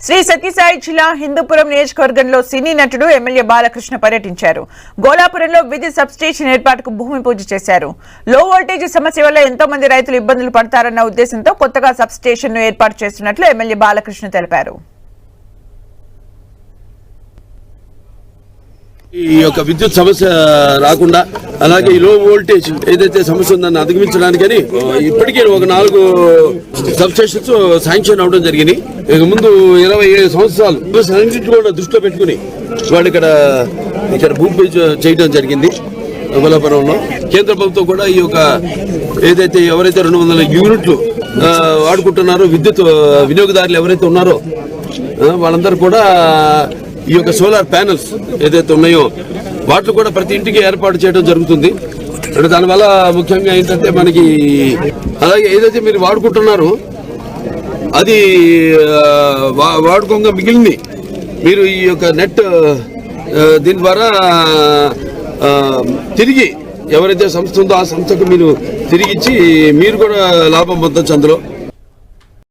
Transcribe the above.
శ్రీ సత్యసాయి జిల్లా హిందూపురం నియోజకవర్గంలో సినీ నటుడు ఎమ్మెల్యే బాలకృష్ణ పర్యటించారు. గోలాపురంలో విద్యుత్ సబ్స్టేషన్ ఏర్పాటుకు భూమి పూజ చేశారు. లో వోల్టేజ్ సమస్య వల్ల ఎంతో మంది రైతులు ఇబ్బందులు పడతారన్న ఉద్దేశంతో కొత్తగా సబ్స్టేషన్ ను ఏర్పాటు చేస్తున్నట్లు ఎమ్మెల్యే బాలకృష్ణ తెలిపారు. ఈ యొక్క విద్యుత్ సమస్య రాకుండా అలాగే ఈ లో వోల్టేజ్ ఏదైతే సమస్య ఉందని అధిగమించడానికని ఇప్పటికే ఒక 4 సబ్స్టేషన్స్ శాంక్షన్ అవడం జరిగింది. ఇక ముందు 27 సంవత్సరాలు కూడా దృష్టిలో పెట్టుకుని వాళ్ళు ఇక్కడ భూమి పూజ చేయడం జరిగింది. గోలాపురంలో కేంద్ర ప్రభుత్వం కూడా ఈ యొక్క ఏదైతే ఎవరైతే 200 యూనిట్లు వాడుకుంటున్నారో విద్యుత్ వినియోగదారులు ఎవరైతే ఉన్నారో వాళ్ళందరూ కూడా ఈ యొక్క సోలార్ ప్యానెల్స్ ఏదైతే ఉన్నాయో వాటిని కూడా ప్రతి ఇంటికి ఏర్పాటు చేయడం జరుగుతుంది. అంటే దానివల్ల ముఖ్యంగా ఏంటంటే మనకి అలాగే ఏదైతే మీరు వాడుకుంటున్నారో అది వాడుకోగా మిగిలింది మీరు ఈ యొక్క నెట్ దీని ద్వారా తిరిగి ఎవరైతే సంస్థ ఉందో ఆ సంస్థకు మీరు తిరిగిచ్చి మీరు కూడా లాభం పొందొచ్చు అందులో.